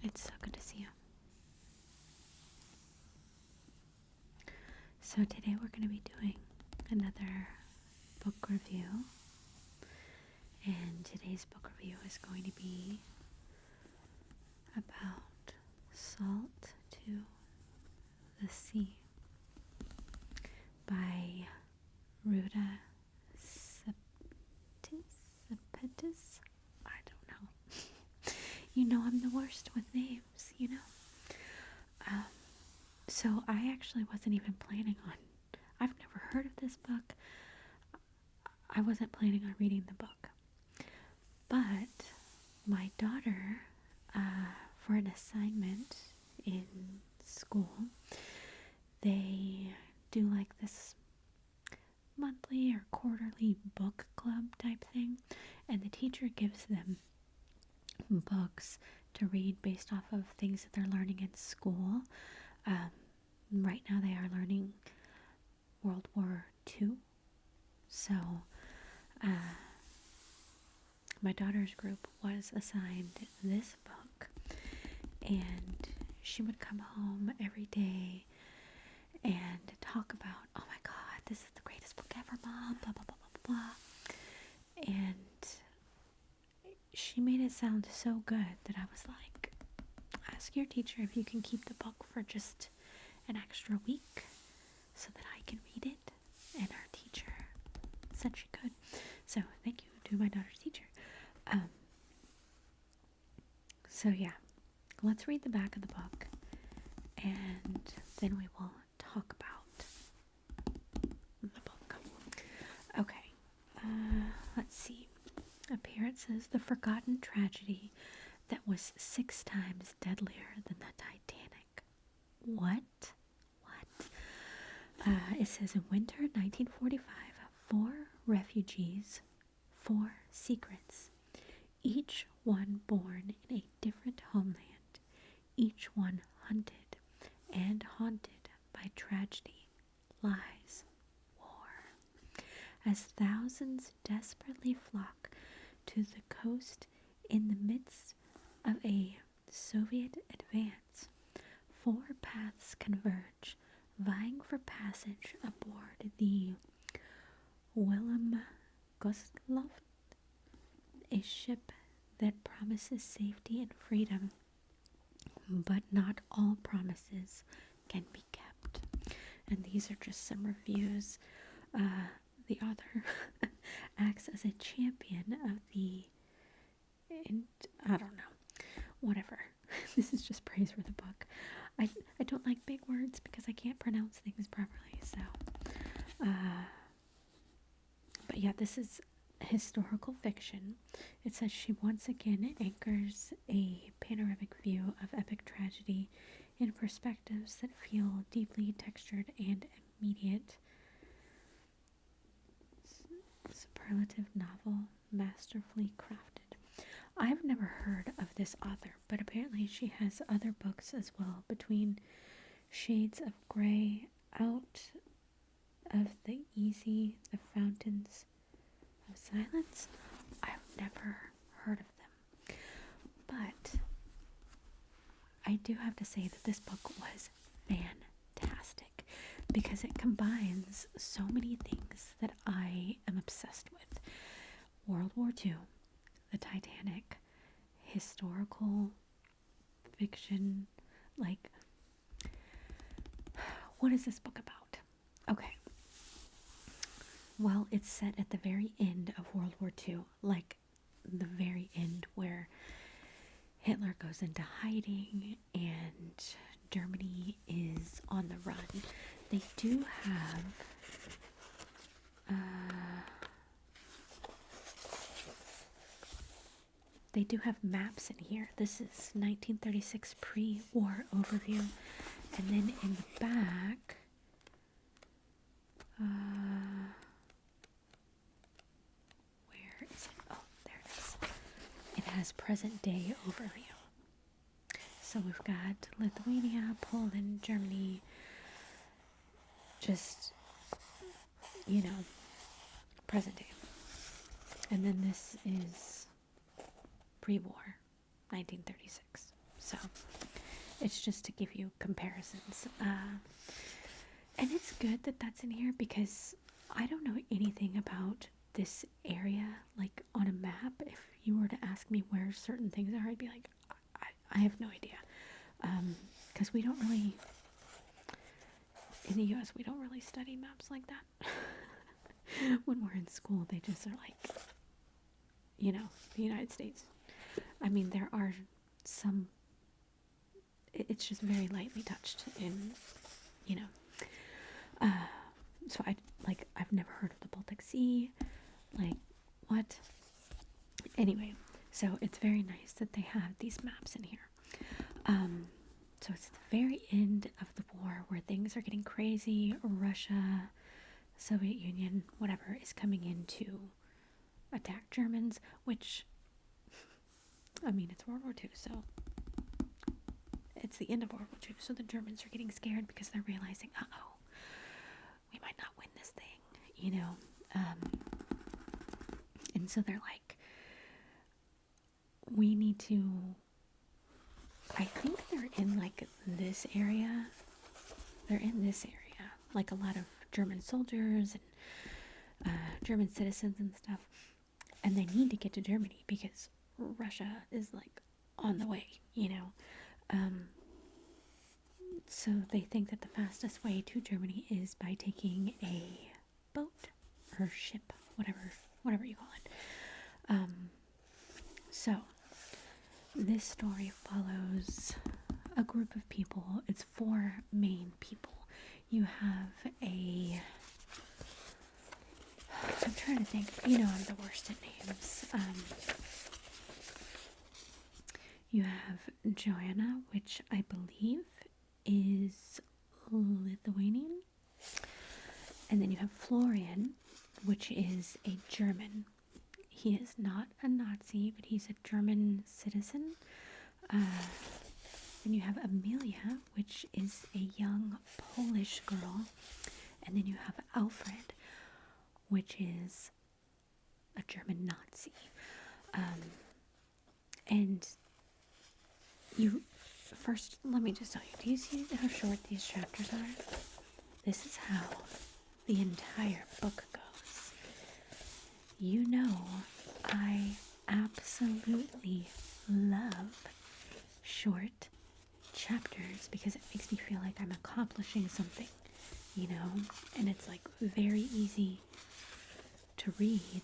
It's so good to see you. So today we're going to be doing another book review. And today's book review is going to be about Salt to the Sea by Ruta Sepetys? I don't know. You know I'm the worst with names, you know? So I actually wasn't even planning on, I've never heard of this book. I wasn't planning on reading the book. But my daughter, for an assignment in school, they do like this monthly or quarterly book club type thing, and the teacher gives them books to read based off of things that they're learning in school. Right now they are learning World War II, so my daughter's group was assigned this book, and she would come home every day and talk about, oh my god, this is the greatest book ever, Mom, blah, blah, blah, blah, blah. And she made it sound so good that I was like, ask your teacher if you can keep the book for just an extra week so that I can read it. And our teacher said she could. So thank you to my daughter's teacher. So yeah, let's read the back of the book, and then we will talk about the book. Okay, let's see. Up here it says, the forgotten tragedy that was 6 times deadlier than the Titanic. What? It says, in winter 1945, 4 refugees, 4 secrets, each one born in a different homeland, each one hunted and haunted by tragedy, lies, war. As thousands desperately flock to the coast in the midst of a Soviet advance, 4 paths converge, vying for passage aboard the Willem Gustloff, a ship that promises safety and freedom, but not all promises can be kept. And these are just some reviews. The author acts as a champion of I don't know, whatever. This is just praise for the book. I don't like big words because I can't pronounce things properly, so but yeah, this is historical fiction. It says she once again anchors a panoramic view of epic tragedy in perspectives that feel deeply textured and immediate. Superlative novel, masterfully crafted. I've never heard of this author, but apparently she has other books as well. Between Shades of Grey, Out of the Easy, The Fountains of Silence. I've never heard of them. But I do have to say that this book was fantastic because it combines so many things that I am obsessed with. World War II, the Titanic, historical fiction, like, what is this book about? Okay. Well, it's set at the very end of World War II, like the very end where Hitler goes into hiding and Germany is on the run. They do have maps in here. This is 1936 pre-war overview. And then in the back, where is it? Oh, there it is. It has present day overview. So we've got Lithuania, Poland, Germany, just, present day. And then this is pre-war, 1936. So it's just to give you comparisons. And it's good that that's in here because I don't know anything about this area, like on a map. If you were to ask me where certain things are, I'd be like, I have no idea. Because we don't really, in the US, we don't really study maps like that. When we're in school, they just are like, you know, the United States. I mean, there are some, it's just very lightly touched in, you know. So I've never heard of the Baltic Sea. Like, what? Anyway, so it's very nice that they have these maps in here. So it's the very end of the war where things are getting crazy. Russia, Soviet Union, whatever, is coming in to attack Germans, which, I mean, it's World War II, so it's the end of World War II, so the Germans are getting scared because they're realizing, uh-oh, we might not win this thing, you know. And so they're like, we need to, I think they're in like this area. They're in this area, like a lot of German soldiers and German citizens and stuff. And they need to get to Germany because Russia is like on the way, you know. So they think that the fastest way to Germany is by taking a boat or ship, whatever you call it. So this story follows a group of people. It's 4 main people. You have I'm trying to think, you know, I'm the worst at names. You have Joanna, which I believe is Lithuanian. And then you have Florian, which is a German. He is not a Nazi, but he's a German citizen. Then you have Amelia, which is a young Polish girl. And then you have Alfred, which is a German Nazi. And you, first, let me just tell you, do you see how short these chapters are? This is how the entire book goes. You know, I absolutely love short chapters because it makes me feel like I'm accomplishing something, you know, and it's like very easy to read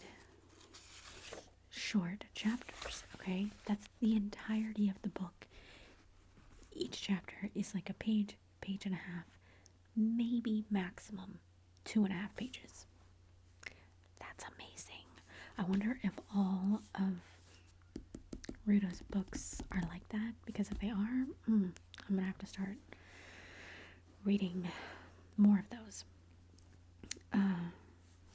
short chapters, okay? That's the entirety of the book. Each chapter is like a page and a half, maybe maximum 2.5 pages. That's amazing. I wonder if all of Ruta's books are like that, because if they are, I'm gonna have to start reading more of those.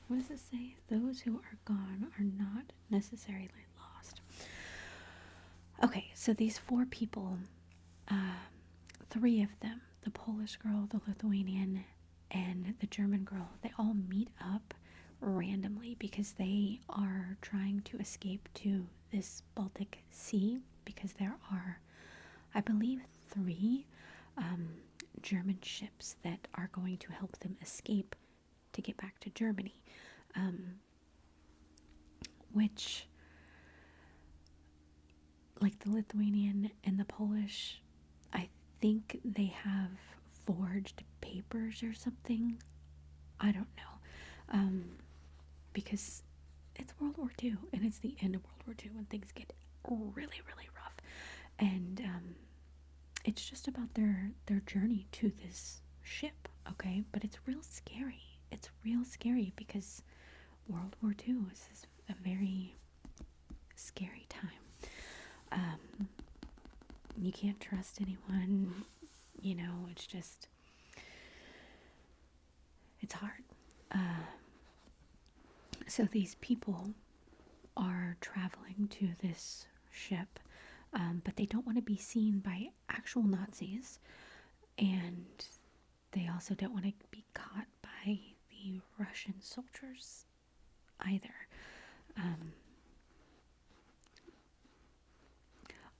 What does it say? Those who are gone are not necessarily lost. Okay, so these 4 people, 3 of them, the Polish girl, the Lithuanian, and the German girl, they all meet up randomly because they are trying to escape to this Baltic Sea, because there are, I believe, 3 German ships that are going to help them escape to get back to Germany, which, like the Lithuanian and the Polish, I think they have forged papers or something. I don't know, because it's World War II, and it's the end of World War II when things get really, really rough, and it's just about their journey to this ship, okay? But it's real scary. It's real scary because World War II is a very scary time. You can't trust anyone, you know, it's just, it's hard. So these people are traveling to this ship, but they don't want to be seen by actual Nazis, and they also don't want to be caught by the Russian soldiers either.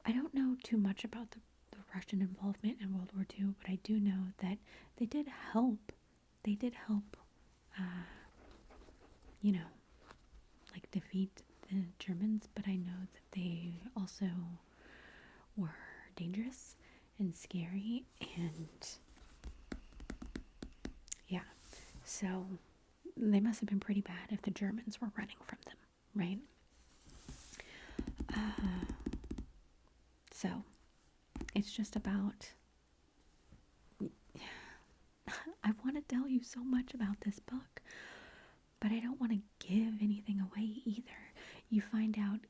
I don't know too much about the Russian involvement in World War II, but I do know that they did help. They did help, you know, like defeat the Germans, but I know that they also were dangerous and scary, and yeah, so they must have been pretty bad if the Germans were running from them, right? So it's just about, I want to tell you so much about this book, but I don't want to give anything away either. You find out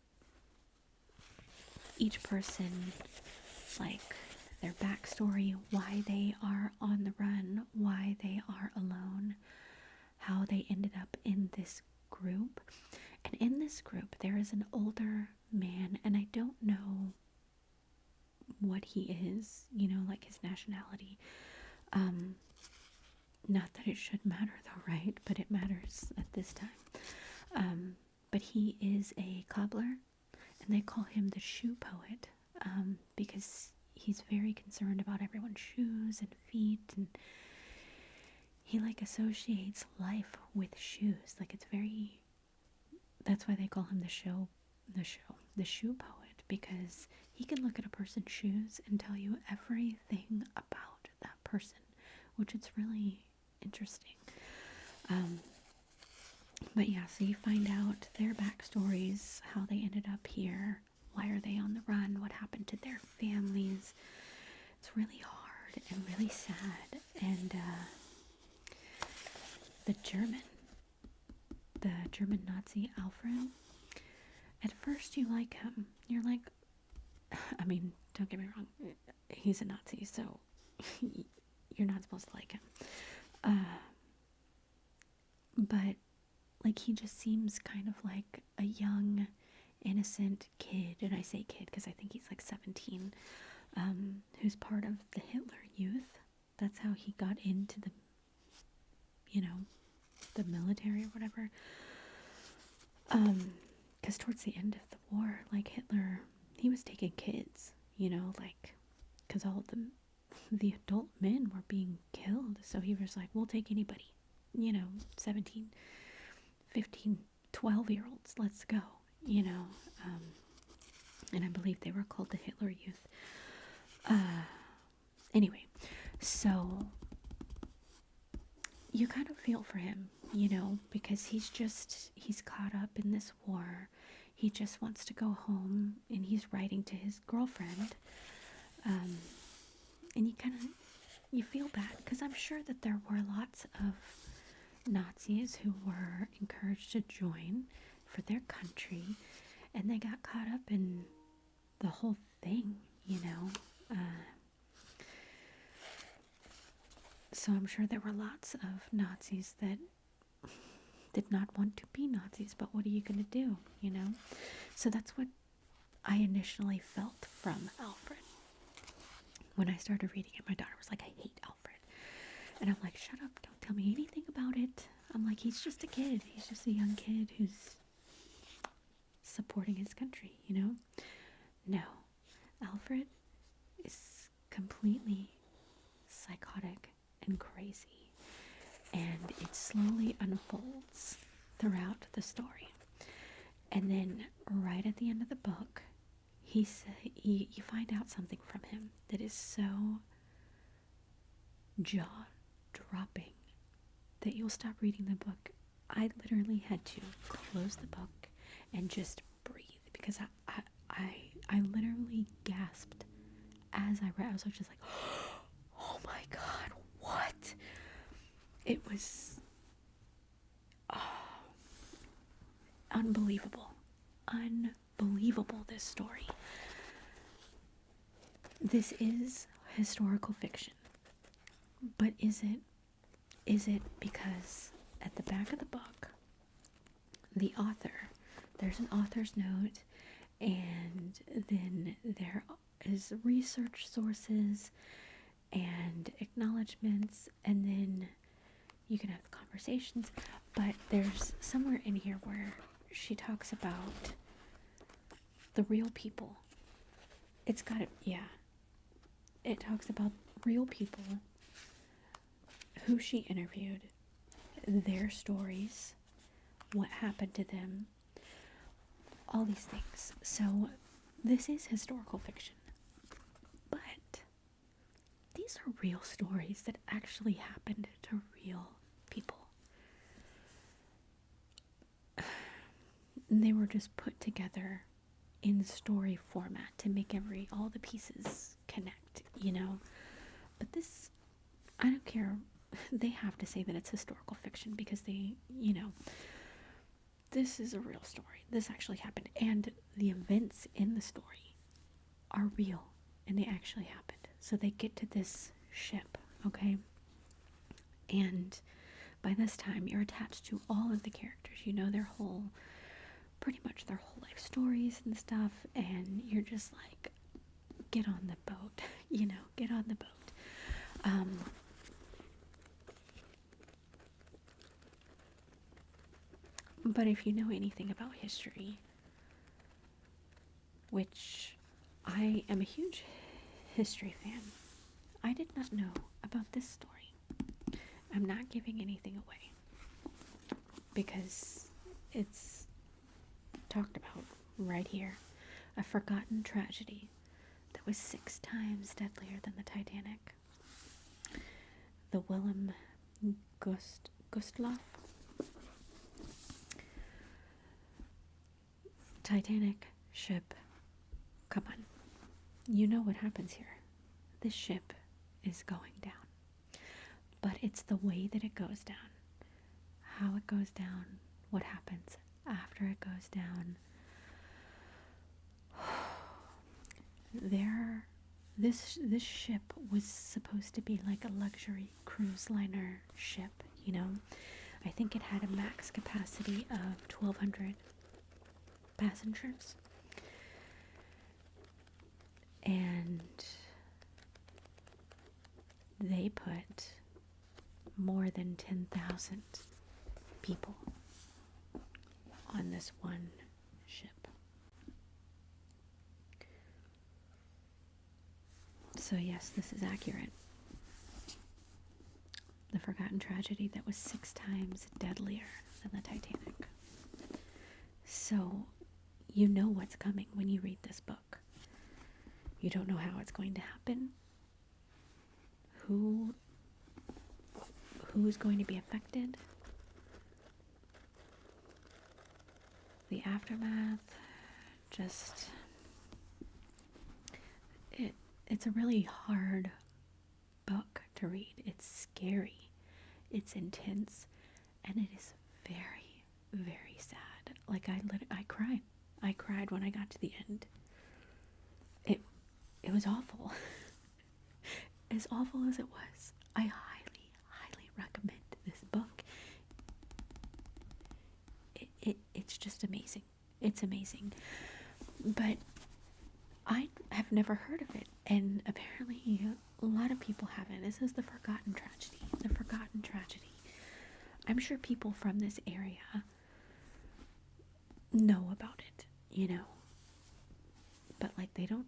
each person, like their backstory, why they are on the run, why they are alone, how they ended up in this group. And in this group, there is an older man, and I don't know what he is, like his nationality. Not that it should matter though, right? But it matters at this time. But he is a cobbler, and they call him the shoe poet, because he's very concerned about everyone's shoes and feet, and he associates life with shoes. That's why they call him the shoe poet, because he can look at a person's shoes and tell you everything about that person, which is really interesting. But yeah, so you find out their backstories, how they ended up here, why are they on the run, what happened to their families. It's really hard and really sad. And the German Nazi Alfred, at first you like him. You're like, I mean, don't get me wrong, he's a Nazi, so you're not supposed to like him. But he just seems kind of like a young, innocent kid, and I say kid because I think he's 17, who's part of the Hitler Youth. That's how he got into the military or whatever. Because towards the end of the war, Hitler, he was taking kids, because all of the adult men were being killed, so he was like, we'll take anybody, 17, 15, 12-year-olds, let's go, and I believe they were called the Hitler Youth. Anyway, so you kind of feel for him, because he's caught up in this war. He just wants to go home, and he's writing to his girlfriend, and you feel bad, because I'm sure that there were lots of Nazis who were encouraged to join for their country, and they got caught up in the whole thing, so I'm sure there were lots of Nazis that did not want to be Nazis, but what are you going to do, So that's what I initially felt from Alfred. When I started reading it, my daughter was like, I hate Alfred. And I'm like, shut up, don't tell me anything about it. I'm like, he's just a kid. He's just a young kid who's supporting his country, No. Alfred is completely psychotic and crazy. And it slowly unfolds throughout the story. And then right at the end of the book, you find out something from him that is so jaw-dropping that you'll stop reading the book. I literally had to close the book and just breathe, because I literally gasped as I read. I was just like, oh my God, what? It was unbelievable, this story. This is historical fiction, but is it because at the back of the book, there's an author's note, and then there is research sources and acknowledgments, and then you can have conversations, but there's somewhere in here where she talks about the real people. It's it talks about real people who she interviewed, their stories, what happened to them, all these things. So this is historical fiction, but these are real stories that actually happened to real people. They were just put together in story format to make all the pieces connect, you know. But this, I don't care. They have to say that it's historical fiction because they, you know, this is a real story. This actually happened. And the events in the story are real and they actually happened. So they get to this ship, okay? And by this time, you're attached to all of the characters. You know their whole, pretty much their whole life stories and stuff. And you're just like, get on the boat, you know, get on the boat. But if you know anything about history, which I am a huge history fan, I did not know about this story. I'm not giving anything away because it's talked about right here. A forgotten tragedy that was 6 times deadlier than the Titanic. The Willem Gustloff Titanic ship. Come on. You know what happens here. This ship is going down. But it's the way that it goes down. How it goes down. What happens after it goes down. This ship was supposed to be like a luxury cruise liner ship, you know. I think it had a max capacity of 1,200 passengers. And they put more than 10,000 people on this one ship. So yes, this is accurate. The forgotten tragedy that was 6 times deadlier than the Titanic. So you know what's coming when you read this book. You don't know how it's going to happen. Who's going to be affected? The aftermath. Just it's a really hard book to read. It's scary. It's intense, and it is very, very sad. Like I cried. I cried when I got to the end. It was awful. As awful as it was, I highly, highly recommend this book. It's just amazing. It's amazing. But I have never heard of it, and apparently a lot of people haven't. This is The Forgotten Tragedy. The Forgotten Tragedy. I'm sure people from this area know about it, you know. But like they don't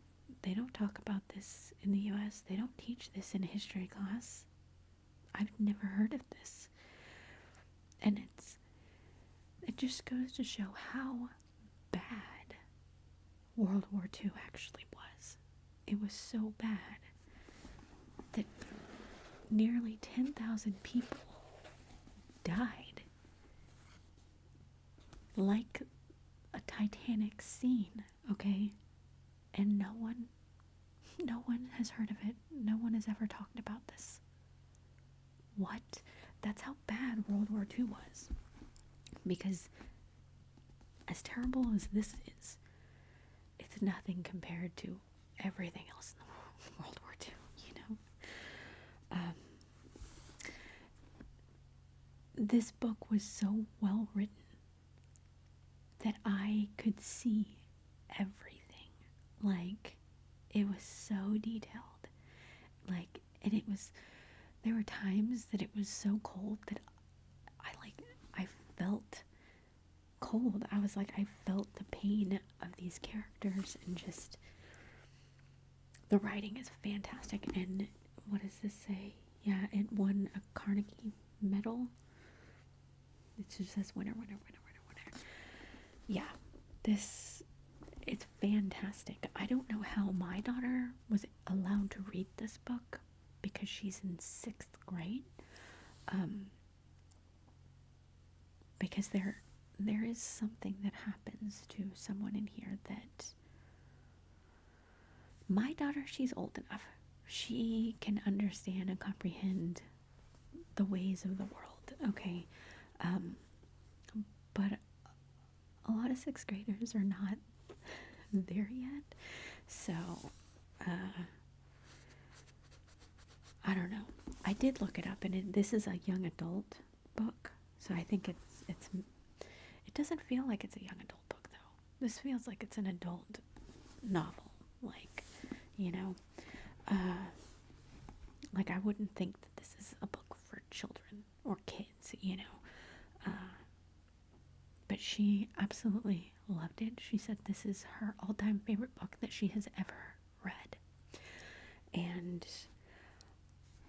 talk about this in the US. They don't teach this in a history class. I've never heard of this. And it just goes to show how bad World War II actually was. It was so bad that nearly 10,000 people died. Like a Titanic scene, okay? And no one has heard of it. No one has ever talked about this. What? That's how bad World War II was. Because as terrible as this is, it's nothing compared to everything else in the World War II, you know? This book was so well written that I could see everything. Like, it was so detailed. Like, and there were times that it was so cold that I felt cold. I was like, I felt the pain of these characters and just The writing is fantastic. And what does this say? Yeah, it won a Carnegie Medal. It just says winner, winner, winner, winner, winner. Yeah, it's fantastic. I don't know how my daughter was allowed to read this book because she's in 6th grade. Because there is something that happens to someone in here that my daughter, she's old enough. She can understand and comprehend the ways of the world, okay? But a lot of 6th graders are not there yet. So, I don't know. I did look it up, and this is a young adult book. So I think it doesn't feel like it's a young adult book, though. This feels like it's an adult novel. Like, you know, like I wouldn't think that this is a book for children or kids, you know. But she absolutely loved it. She said this is her all-time favorite book that she has ever read. And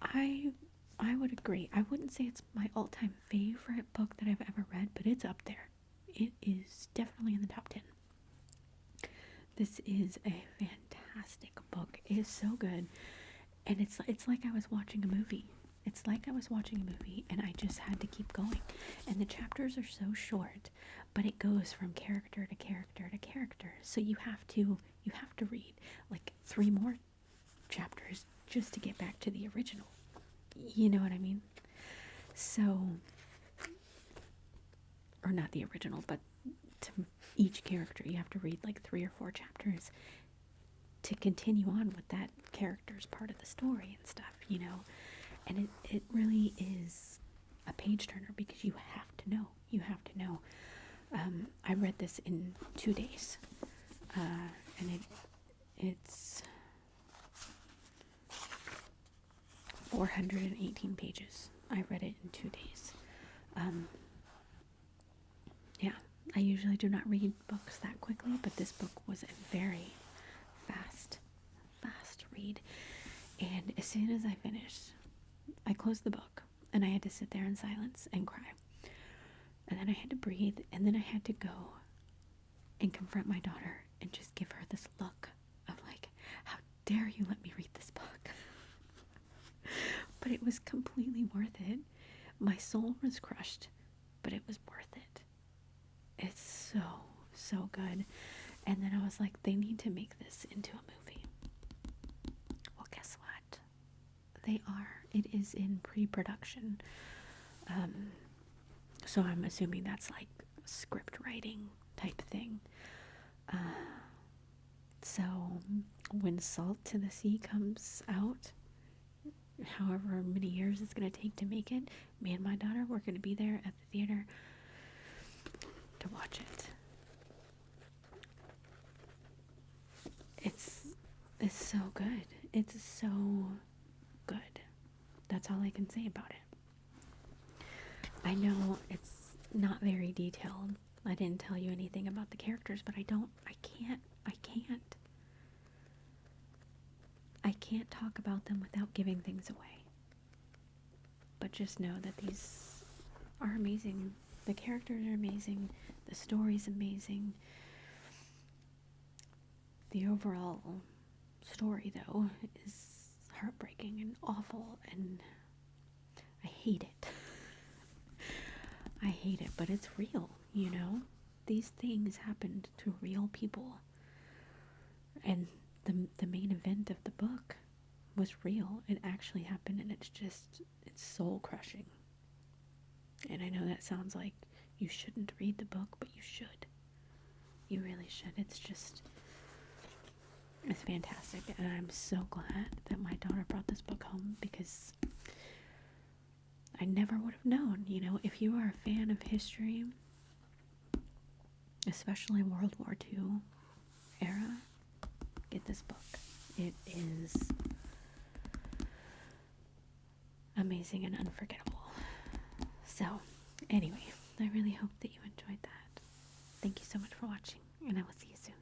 I would agree. I wouldn't say it's my all-time favorite book that I've ever read, but it's up there. It is definitely in the top 10. This is a fantastic book. It is so good. And it's like I was watching a movie. It's like I was watching a movie and I just had to keep going. And the chapters are so short, but it goes from character to character to character. So you have to read like 3 more chapters just to get back to the original. You know what I mean? So, or not the original, but to each character you have to read like 3 or 4 chapters to continue on with that character's part of the story and stuff, you know. And it really is a page turner because you have to know. You have to know. I read this in 2 days, and it's 418 pages. I read it in 2 days. Yeah, I usually do not read books that quickly, but this book was a very fast read. And as soon as I finished, I closed the book and I had to sit there in silence and cry. And then I had to breathe, and then I had to go and confront my daughter and just give her this look of like, how dare you let me read this book? But it was completely worth it. My soul was crushed, but it was worth it. It's so good. And then I was like, they need to make this into a movie. Well, guess what? They are. It is in pre-production. So I'm assuming that's like script writing type thing. So when Salt to the Sea comes out, however many years it's going to take to make it, me and my daughter, we're going to be there at the theater to watch it. It's so good. It's so good. That's all I can say about it. I know it's not very detailed. I didn't tell you anything about the characters, but I can't talk about them without giving things away. But just know that these are amazing. The characters are amazing. The story's amazing. The overall story, though, is heartbreaking and awful, and I hate it. I hate it, but it's real, you know? These things happened to real people. And the main event of the book was real. It actually happened, and it's soul crushing. And I know that sounds like you shouldn't read the book, but you should. You really should. It's fantastic, and I'm so glad that my daughter brought this book home, because I never would have known, you know. If you are a fan of history, especially World War II era, get this book. It is amazing and unforgettable. So, anyway, I really hope that you enjoyed that. Thank you so much for watching, and I will see you soon.